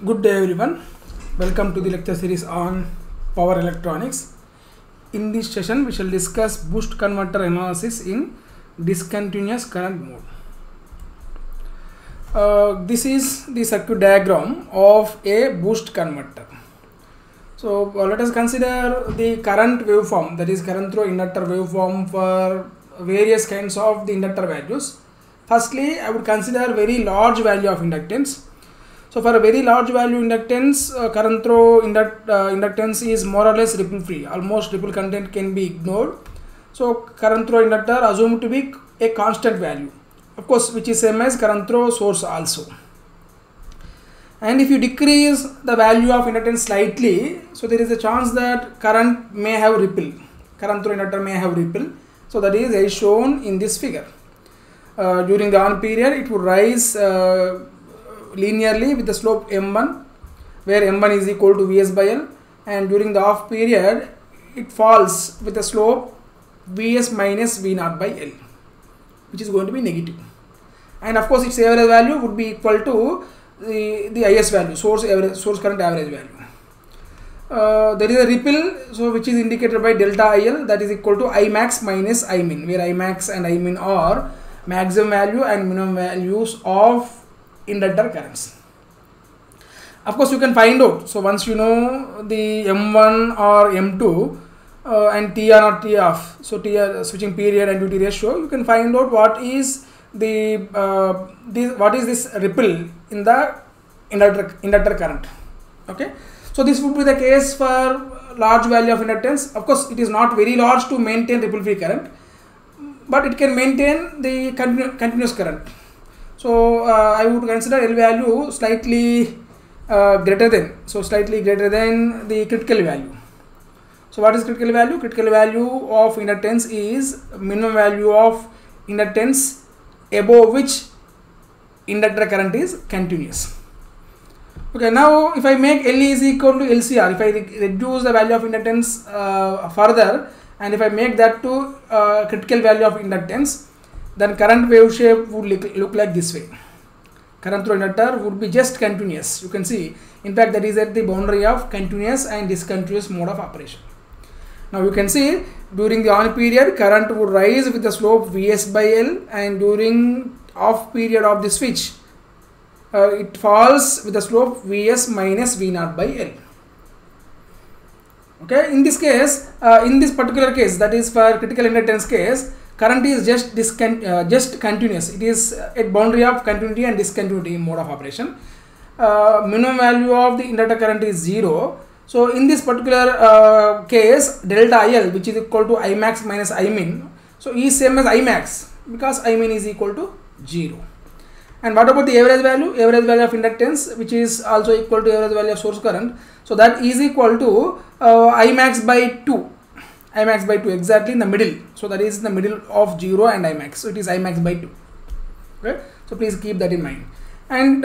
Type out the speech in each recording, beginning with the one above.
Good day everyone. Welcome to the lecture series on power electronics. In this session we shall discuss boost converter analysis in discontinuous current mode. This is the circuit diagram of a boost converter. So let us consider the current waveform, that is current through inductor waveform for various kinds of the inductor values. Firstly, I would consider very large value of inductance. So for a very large value inductance, current through inductance is more or less ripple free. Almost ripple content can be ignored. So current through inductor assumed to be a constant value, of course, which is same as current through source also. And if you decrease the value of inductance slightly, so there is a chance that current may have ripple. Current through inductor may have ripple. So that is as shown in this figure. During the on period, it would rise linearly with the slope m1, where m1 is equal to Vs by L, and during the off period it falls with the slope Vs minus V0 by L, which is going to be negative. And of course its average value would be equal to the Is value, source current average value. There is a ripple, so which is indicated by delta IL, that is equal to Imax minus Imin, where Imax and Imin are maximum value and minimum values of inductor currents. Of course you can find out, so once you know the M1 or M2 and T on or T off, so T switching period and duty ratio, you can find out what is this ripple in the inductor current. Okay, so this would be the case for large value of inductance. Of course it is not very large to maintain ripple free current, but it can maintain the continuous current. So I would consider L value slightly greater than the critical value. So what is critical value? Critical value of inductance is minimum value of inductance above which inductor current is continuous. Okay, now if I make L is equal to LCR, if I reduce the value of inductance further, and if I make that to critical value of inductance, then current wave shape would look like this way. Current through inductor would be just continuous. You can see, in fact, that is at the boundary of continuous and discontinuous mode of operation. Now you can see during the on period, current would rise with the slope Vs by L, and during off period of the switch, it falls with the slope Vs minus V0 by L. Okay, in this case, in this particular case, that is for critical inductance case, current is just continuous. It is at boundary of continuity and discontinuity mode of operation. Minimum value of the inductor current is 0. So in this particular case, delta IL, which is equal to Imax minus Imin, so is same as Imax because Imin is equal to 0. And what about the average value? Average value of inductance, which is also equal to average value of source current. So that is equal to Imax by 2. Imax by 2, exactly in the middle. So that is in the middle of 0 and Imax. So it is Imax by 2. Okay. So please keep that in mind. And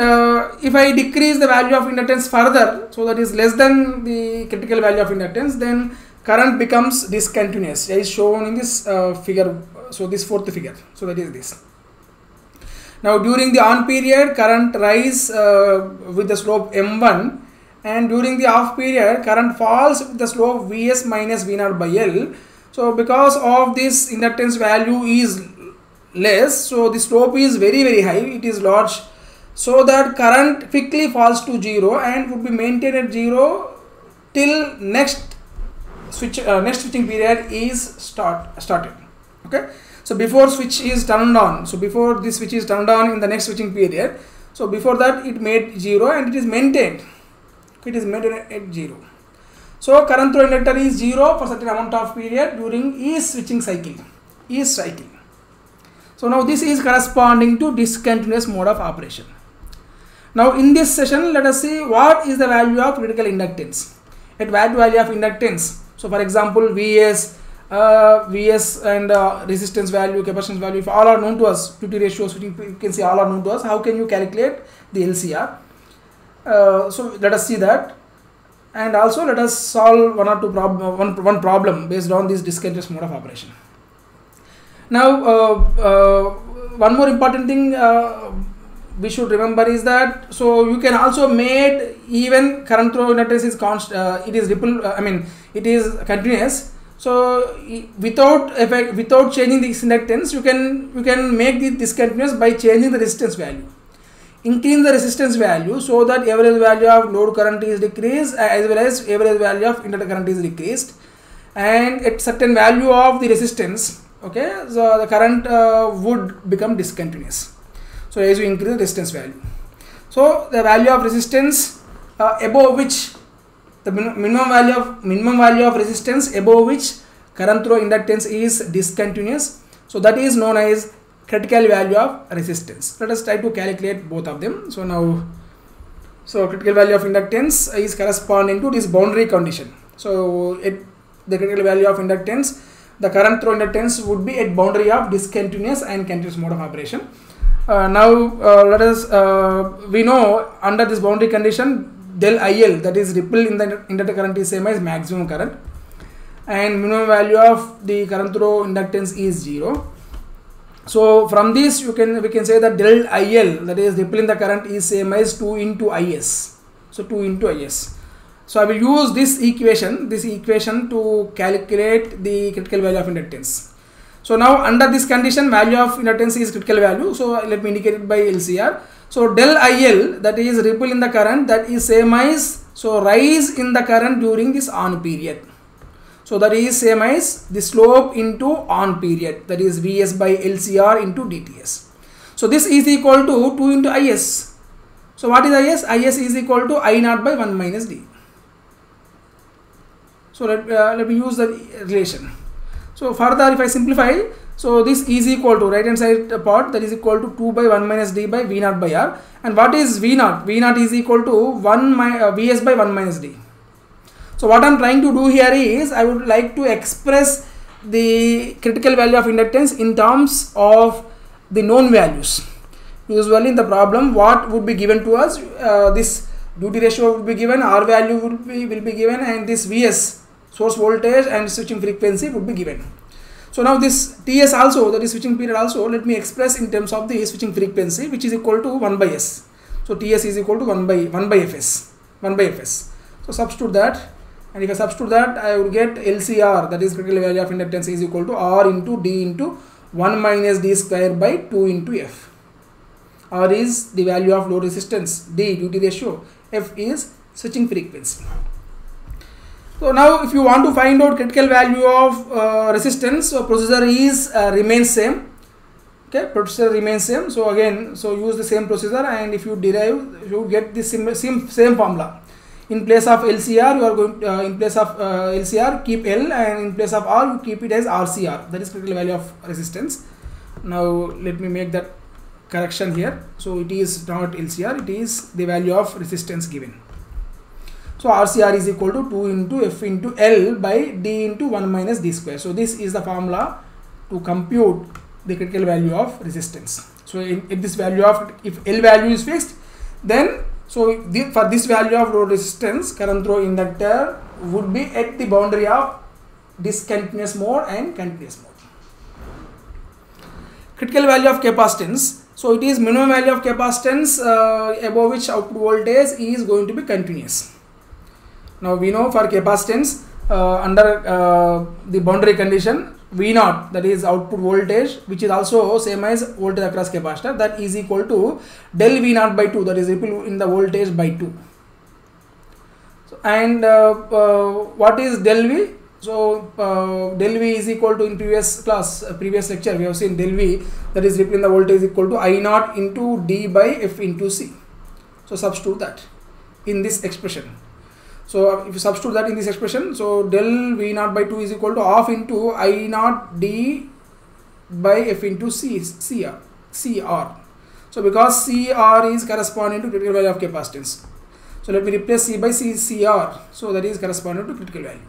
if I decrease the value of inductance further, so that is less than the critical value of inductance, then current becomes discontinuous, as shown in this figure. So this fourth figure. So that is this. Now during the on period, current rise with the slope M1, and during the off period, current falls with the slope Vs minus V0 by L. So because of this inductance value is less, so the slope is very high, it is large, so that current quickly falls to 0 and would be maintained at 0 till next switching period is started. Okay, so before switch is turned on, so before this switch is turned on in the next switching period, so before that it made 0 and it is maintained. It is maintained at 0. So current through inductor is 0 for certain amount of period during each switching cycle. So now this is corresponding to discontinuous mode of operation. Now in this session, let us see what is the value of critical inductance. At what value of inductance? So for example, Vs and resistance value, capacitance value, if all are known to us, duty ratio, switching, you can see all are known to us. How can you calculate the LCR? So let us see that, and also let us solve one problem based on this discontinuous mode of operation. Now one more important thing we should remember is that, so you can also made even current through inductance is constant, it is ripple, it is continuous. So without effect, without changing this inductance, you can make this discontinuous by changing the resistance value. Increase the resistance value so that average value of load current is decreased as well as average value of inductor current is decreased, and at certain value of the resistance, okay, so the current would become discontinuous. So as you increase the resistance value, so the value of resistance above which the minimum value of resistance above which current through inductance is discontinuous, so that is known as critical value of resistance. Let us try to calculate both of them. So now, so critical value of inductance is corresponding to this boundary condition. So at the critical value of inductance, the current through inductance would be at boundary of discontinuous and continuous mode of operation. Now let us, we know under this boundary condition, del IL, that is ripple in the inductor current, is same as maximum current, and minimum value of the current through inductance is 0. So from this we can say that del IL, that is ripple in the current, is same as 2 into IS. So 2 into IS. So I will use this equation to calculate the critical value of inductance. So now under this condition, value of inductance is critical value. So let me indicate it by LCR. So del IL, that is ripple in the current, that is same as, so rise in the current during this on period. So that is same as the slope into on period, that is Vs by LCR into DTS. So this is equal to 2 into Is. So what is Is? Is is equal to I naught by 1 minus D. So let me use the relation. So further, if I simplify, so this is equal to right hand side part, that is equal to 2 by 1 minus D by V naught by R. And what is V naught? V naught is equal to Vs by 1 minus D. So what I am trying to do here is, I would like to express the critical value of inductance in terms of the known values. Usually in the problem, what would be given to us? This duty ratio would be given, R value will be given, and this Vs, source voltage and switching frequency, would be given. So now this Ts also, that is switching period also, let me express in terms of the switching frequency, which is equal to 1 by S. So Ts is equal to 1 by Fs. So substitute that, and if I substitute that, I will get LCR, that is critical value of inductance, is equal to R into D into 1 minus D square by 2 into F. R is the value of load resistance, D duty ratio, F is switching frequency. So now if you want to find out critical value of resistance, so procedure is remains same. Okay, procedure remains same. So again, so use the same procedure, and if you derive, you get the same formula. In place of LCR, you are going in place of LCR keep L, and in place of R you keep it as RCR, that is critical value of resistance. Now let me make that correction here. So it is not LCR, it is the value of resistance given. So RCR is equal to 2 into F into L by D into 1 minus D square. So this is the formula to compute the critical value of resistance. So if this value of, if L value is fixed, then so for this value of load resistance, current through inductor would be at the boundary of discontinuous mode and continuous mode. Critical value of capacitance. So it is minimum value of capacitance above which output voltage is going to be continuous. Now we know for capacitance under the boundary condition, V naught, that is output voltage, which is also same as voltage across capacitor, that is equal to del V naught by 2, that is ripple in the voltage by 2. So, and what is del V? So del V is equal to, in previous class, previous lecture we have seen del V, that is ripple in the voltage, is equal to I naught into D by F into C. So substitute that in this expression. So if you substitute that in this expression, so del V naught by 2 is equal to half into I naught D by F into CR. So because CR is corresponding to critical value of capacitance. So let me replace C by CR. So that is corresponding to critical value.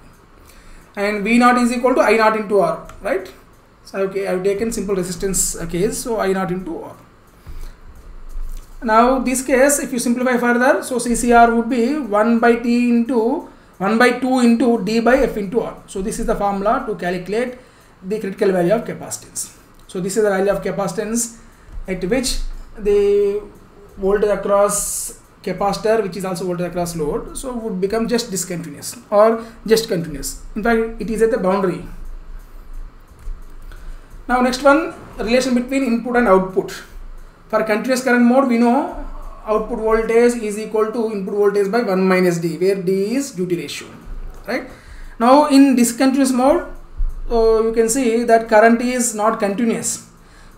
And V naught is equal to I naught into R, right? So okay, I have taken simple resistance case. So I naught into R. Now this case, if you simplify further, so CCR would be 1 by T into 1 by 2 into D by F into R. So this is the formula to calculate the critical value of capacitance. So this is the value of capacitance at which the voltage across capacitor, which is also voltage across load, so would become just discontinuous or just continuous. In fact, it is at the boundary. Now next one, relation between input and output. For continuous current mode, we know output voltage is equal to input voltage by 1 minus D, where D is duty ratio, right? Now in discontinuous mode, you can see that current is not continuous.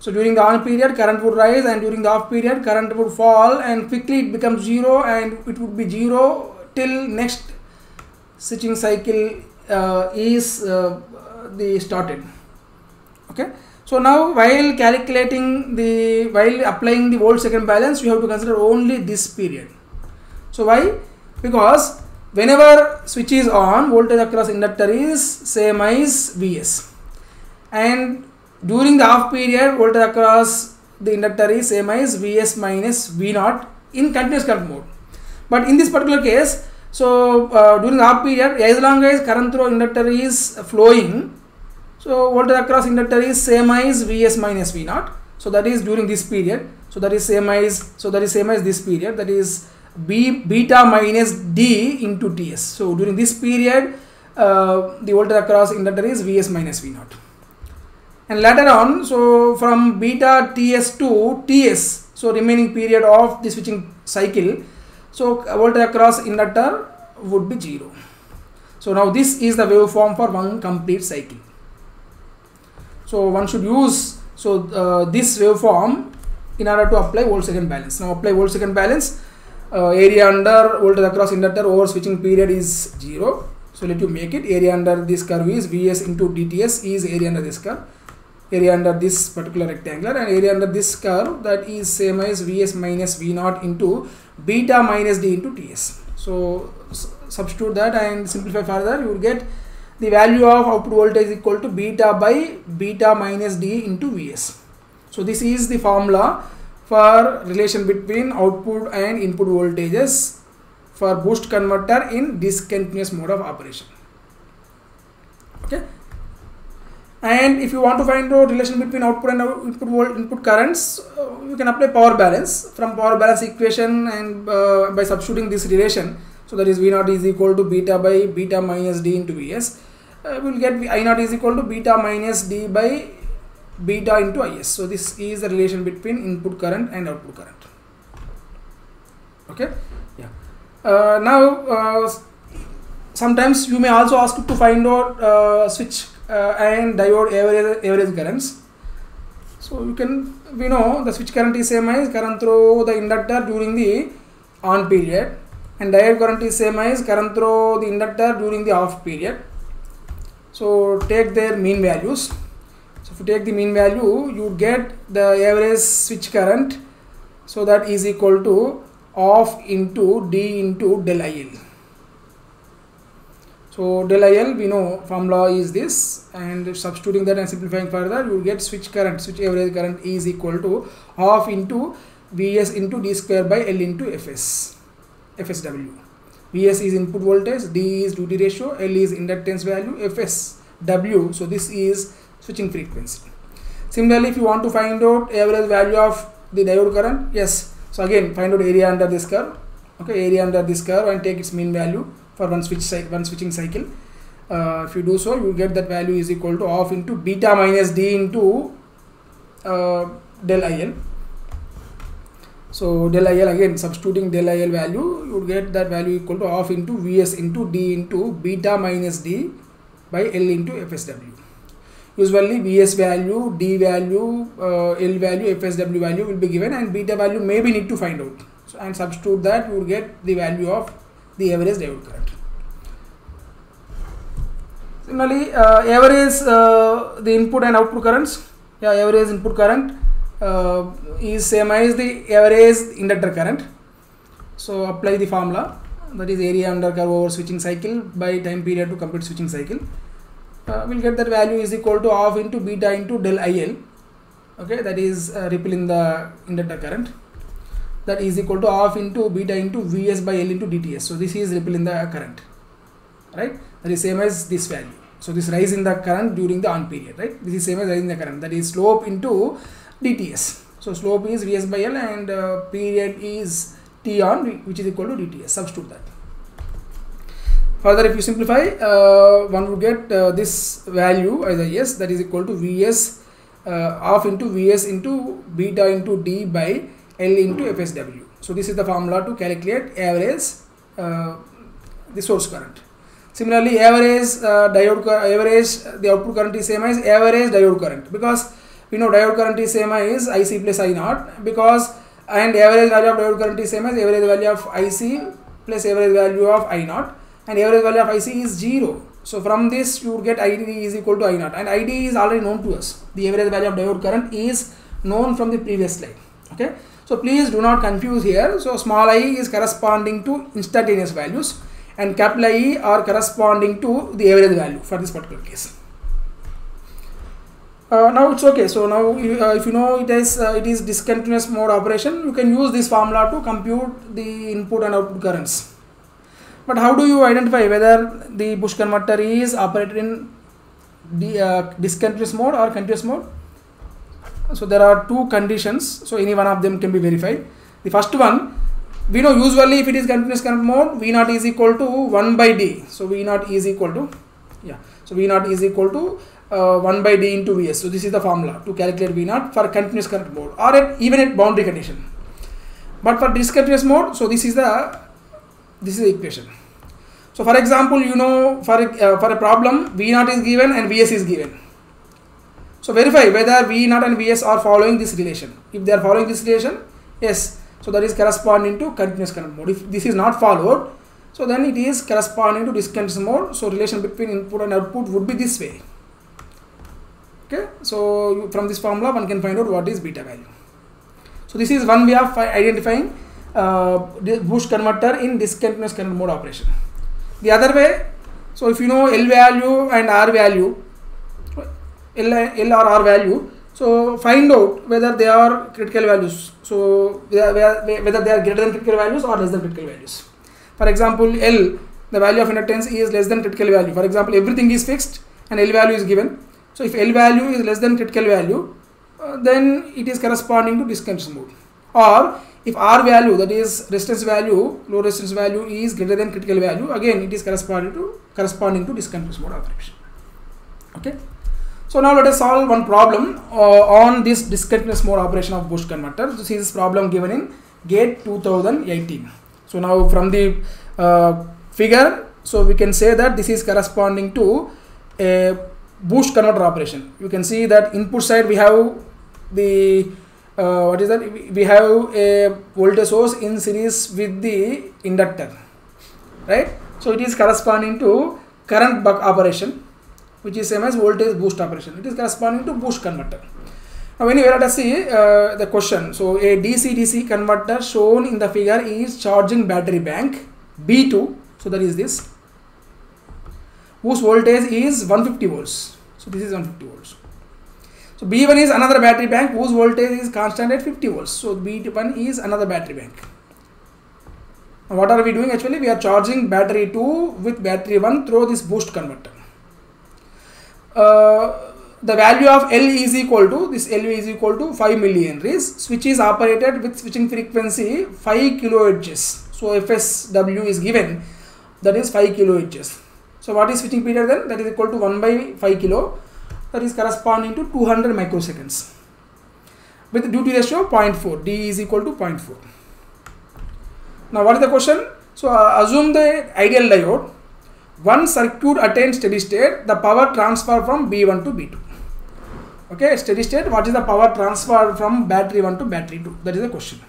So during the on period, current would rise, and during the off period, current would fall, and quickly it becomes 0, and it would be 0 till next switching cycle is the started. Okay. So now while applying the volt second balance, you have to consider only this period. So why? Because whenever switch is on, voltage across inductor is same as Vs, and during the off period, voltage across the inductor is same as Vs minus V0 in continuous current mode. But in this particular case, so during the off period, as long as current through inductor is flowing, so voltage across inductor is same as Vs minus V0. So that is during this period. So that is same as this period. That is beta minus D into Ts. So during this period, the voltage across inductor is Vs minus V0. And later on, so from beta Ts to Ts, so remaining period of the switching cycle, so voltage across inductor would be 0. So now this is the waveform for one complete cycle. So one should use this waveform in order to apply volt second balance. Now apply volt second balance. Area under voltage across inductor over switching period is 0. So let you make it. Area under this curve is Vs into dTs is area under this curve. Area under this particular rectangular, and area under this curve, that is same as Vs minus V0 into beta minus D into Ts. So substitute that and simplify further, you will get the value of output voltage is equal to beta by beta minus D into Vs. So this is the formula for relation between output and input voltages for boost converter in discontinuous mode of operation. Okay. And if you want to find out relation between output and input currents, you can apply power balance from power balance equation, and by substituting this relation, so that is V0 is equal to beta by beta minus D into Vs, we will get I0 is equal to beta minus D by beta into Is. So this is the relation between input current and output current. Okay. Yeah. Now sometimes you may also ask to find out switch and diode average currents. So we know the switch current is same as current through the inductor during the on period, and diode current is same as current through the inductor during the off period. So take their mean values. So if you take the mean value, you get the average switch current, so that is equal to off into D into del IL. So del IL, we know formula is this, and substituting that and simplifying further, you will get switch average current is equal to half into Vs into D square by L into FSW. Vs is input voltage, D is duty ratio, L is inductance value, FSW, so this is switching frequency. Similarly, if you want to find out average value of the diode current, yes, so again find out area under this curve. Okay, area under this curve and take its mean value for one switching cycle. If you do so, you will get that value is equal to half into beta minus D into del IL. So del IL, again substituting del IL value, you would get that value equal to half into Vs into D into beta minus D by L into FSW. Usually Vs value, D value, L value, FSW value will be given, and beta value maybe need to find out. So, and substitute that, you will get the value of the average diode current. Similarly, average the input and output currents. Yeah, average input current is same as the average inductor current. So apply the formula, that is area under curve over switching cycle by time period to complete switching cycle. We'll get that value is equal to half into beta into del IL. Okay, that is ripple in the inductor current. That is equal to half into beta into Vs by L into dTs. So this is ripple in the current, right? That is same as this value. So this rise in the current during the on period, right? This is same as rise in the current. That is slope into dTs. So slope is Vs by L and period is T on, which is equal to dTs. Substitute that. Further, if you simplify, one would get this value as a S, that is equal to Vs half into Vs into beta into D by L into FSW. So this is the formula to calculate average the source current. Similarly, average the output current is same as average diode current, because we know diode current is same as IC plus I naught, because and average value of diode current is same as average value of IC plus average value of I naught, and average value of IC is 0. So from this you would get ID is equal to I naught, and ID is already known to us. The average value of diode current is known from the previous slide. Okay, so please do not confuse here. So small I is corresponding to instantaneous values, and capital I are corresponding to the average value for this particular case. Now it's okay. So now if you know it is discontinuous mode operation, you can use this formula to compute the input and output currents. But how do you identify whether the boost converter is operated in the discontinuous mode or continuous mode? So there are two conditions. So any one of them can be verified. The first one, we know usually if it is continuous current mode, V naught is equal to 1 by D. So V naught is equal to, so V naught is equal to 1 by D into Vs. So this is the formula to calculate V naught for continuous current mode or even at boundary condition. But for discontinuous mode, so this is the equation. So for example, you know, for a problem, V naught is given and Vs is given. So verify whether V naught and Vs are following this relation. If they are following this relation, yes, so that is corresponding to continuous current mode. If this is not followed, so then it is corresponding to discontinuous mode. So relation between input and output would be this way. Okay, so from this formula one can find out what is beta value. So this is one way of identifying the boost converter in discontinuous current mode operation. The other way, so if you know L value and R value, L or R value, so find out whether they are critical values. So whether they are greater than critical values or less than critical values. For example, L, the value of inductance is less than critical value. For example, everything is fixed and L value is given. So if L value is less than critical value, then it is corresponding to discontinuous mode. Or if R value, that is resistance value, low resistance value is greater than critical value, again it is corresponding to discontinuous mode operation. Okay. So now let us solve one problem on this discontinuous mode operation of boost converter. This is problem given in GATE 2018. So now from the figure, so we can say that this is corresponding to a boost converter operation. You can see that input side we have the we have a voltage source in series with the inductor, right? So it is corresponding to current buck operation, which is same as voltage boost operation. It is corresponding to boost converter. Now anyway, let us see the question. So a DC-DC converter shown in the figure is charging battery bank B2. So that is this, whose voltage is 150 volts. So this is 150 volts. So B1 is another battery bank whose voltage is constant at 50 volts. So B1 is another battery bank. Now what are we doing? Actually, we are charging battery 2 with battery 1 through this boost converter. The value of L is equal to, this L is equal to 5 millihenries. Switch is operated with switching frequency 5 kilohertz. So FSW is given, that is 5 kilohertz. So what is switching period then? That is equal to 1 by 5 kilo. That is corresponding to 200 microseconds with duty ratio 0.4. D is equal to 0.4. Now what is the question? So assume the ideal diode. One circuit attains steady state, the power transfer from B1 to B2. Okay, steady state, what is the power transfer from battery 1 to battery 2? That is the question.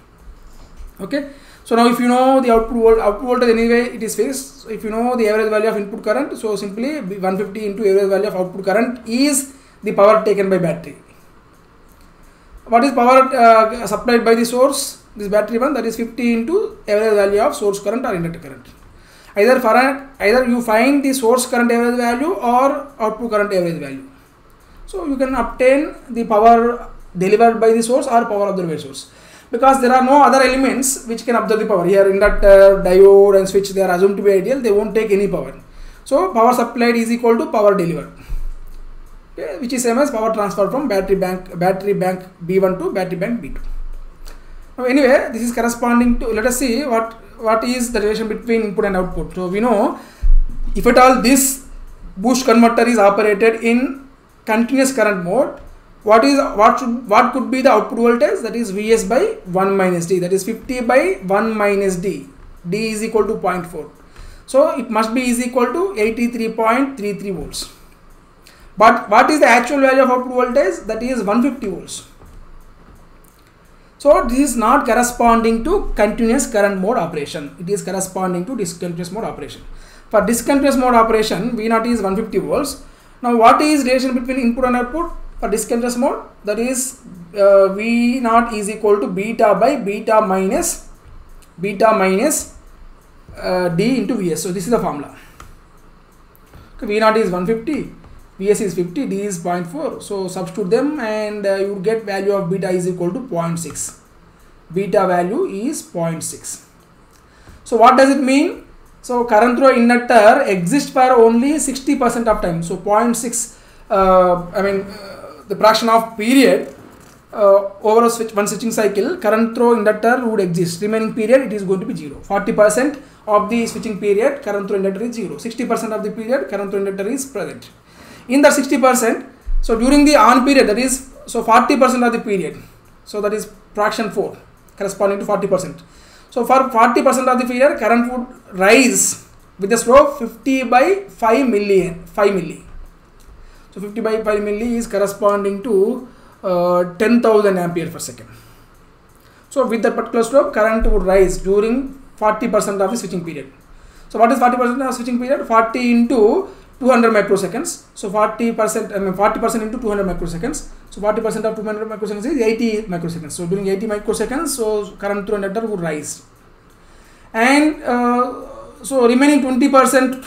Okay, so now if you know the output voltage, anyway it is fixed. So if you know the average value of input current, so simply 150 into average value of output current is the power taken by battery. What is power supplied by the source? This battery 1, that is 50 into average value of source current or inductor current. Either you find the source current average value or output current average value. So you can obtain the power delivered by the source or power observed by source, because there are no other elements which can absorb the power. Here inductor, diode and switch, they are assumed to be ideal, they won't take any power. So power supplied is equal to power delivered, okay, which is same as power transfer from battery bank B1 to battery bank B2. Now anyway, this is corresponding to, let us see what is the relation between input and output. So we know, if at all this boost converter is operated in continuous current mode, what could be the output voltage? That is Vs by 1 minus d, that is 50 by 1 minus d. D is equal to 0.4. So it must be is equal to 83.33 volts. But what is the actual value of output voltage? That is 150 volts. So this is not corresponding to continuous current mode operation. It is corresponding to discontinuous mode operation. For discontinuous mode operation, V0 is 150 volts. Now what is relation between input and output? For discontinuous mode, that is V0 is equal to beta by beta minus d into Vs. So this is the formula. Okay, V0 is 150, Vs is 50, d is 0.4. So substitute them and you get value of beta is equal to 0.6. Beta value is 0.6. So what does it mean? So current through inductor exists for only 60% of time. So 0.6, the fraction of period over one switching cycle, current through inductor would exist. Remaining period, it is going to be 0. 40% of the switching period, current through inductor is 0. 60% of the period, current through inductor is present. In the 60%, so during the on period, that is, so 40% of the period, so that is fraction 4, corresponding to 40%. So for 40% of the period, current would rise with the slope 50 by 5 milli. So 50 by 5 milli is corresponding to 10,000 ampere per second. So with that particular slope, current would rise during 40% of the switching period. So what is 40% of switching period? 40 into 200 microseconds. So 40% into 200 microseconds. So 40% of 200 microseconds is 80 microseconds. So during 80 microseconds, so current through inductor would rise. And so remaining 20%,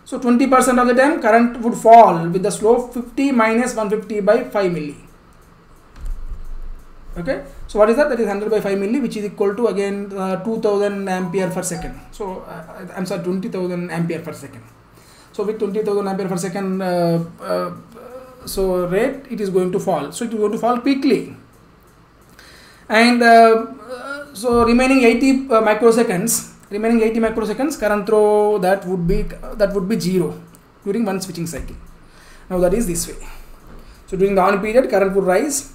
so 20% of the time current would fall with the slope 50 minus 150 by 5 milli. Okay, so what is that? That is 100 by 5 milli, which is equal to again 2000 ampere per second. So I'm sorry, 20,000 ampere per second. So with 20,000 ampere per second so rate, it is going to fall. So it is going to fall quickly. And so remaining 80 microseconds, current through that would be 0 during one switching cycle. Now that is this way. So during the on period, current would rise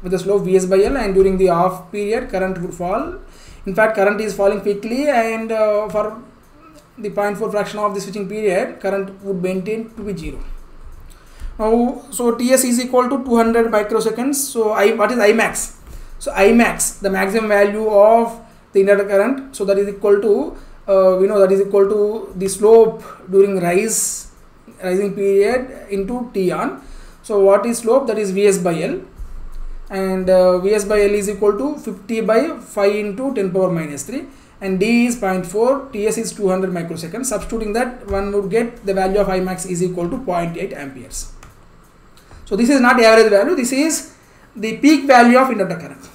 with the slope Vs by L, and during the off period, current would fall. In fact, current is falling quickly, and for the 0.4 fraction of the switching period, current would maintain to be 0. Now, so Ts is equal to 200 microseconds. So what is Imax? So Imax, the maximum value of the inductor current. So that is equal to we know that is equal to the slope during rising period into T on. So what is slope? That is Vs by L. And Vs by L is equal to 50 by 5 into 10 power minus 3, and D is 0.4, Ts is 200 microseconds. Substituting that, one would get the value of Imax is equal to 0.8 amperes. So this is not average value, this is the peak value of inductor current.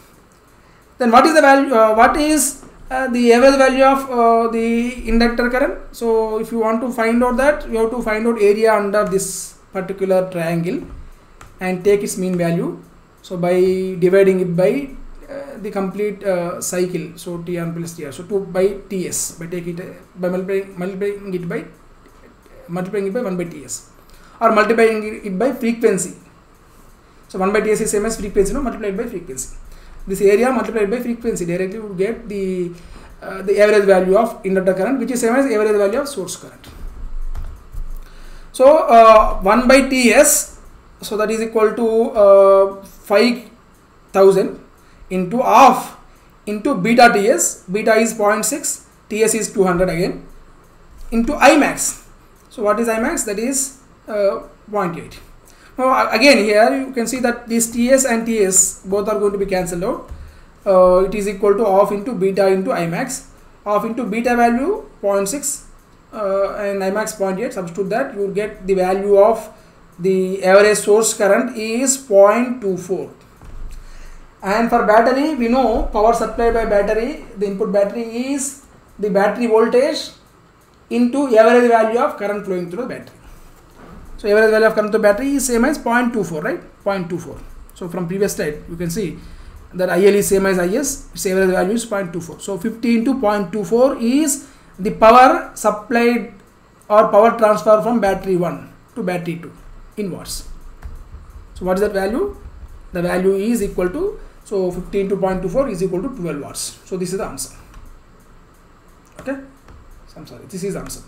Then what is the value, what is the average value of the inductor current? So if you want to find out that, you have to find out area under this particular triangle and take its mean value. So by dividing it by the complete cycle, so T on plus Tr, so 2 by Ts, by multiplying it by 1 by Ts, or multiplying it by frequency. So 1 by Ts is same as frequency, no, multiplied by frequency. This area multiplied by frequency directly would get the average value of inductor current, which is same as average value of source current. So 1 by Ts, so that is equal to 5000 into half into beta Ts, beta is 0.6, Ts is 200 again, into Imax. So what is Imax? That is 0.8. Now again here you can see that these Ts and Ts both are going to be cancelled out. It is equal to half into beta into Imax. Half into beta value 0.6 and Imax 0.8. Substitute that, you will get the value of the average source current is 0.24. And for battery, we know power supplied by battery, the input battery is the battery voltage into average value of current flowing through the battery. So average value of current through battery is same as 0.24, right? 0.24. So from previous slide, you can see that IL is same as IS, its average value is 0.24. So 50 into 0.24 is the power supplied or power transfer from battery 1 to battery 2 in watts. So what is that value? The value is equal to, so 50 into 0.24 is equal to 12 watts. So this is the answer. Okay, so I'm sorry, this is the answer.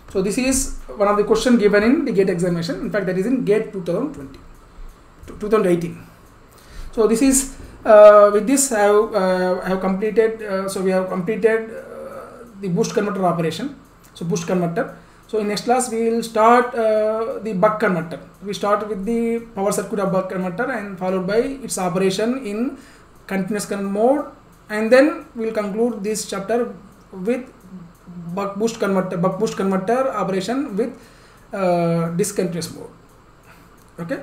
So this is one of the question given in the GATE examination. In fact, that is in GATE 2018. So this is with this I have completed. So we have completed the boost converter operation. So boost converter. So in next class we will start the buck converter. We start with the power circuit of buck converter and followed by its operation in continuous current mode, and then we will conclude this chapter with buck boost converter operation with discontinuous mode. Okay.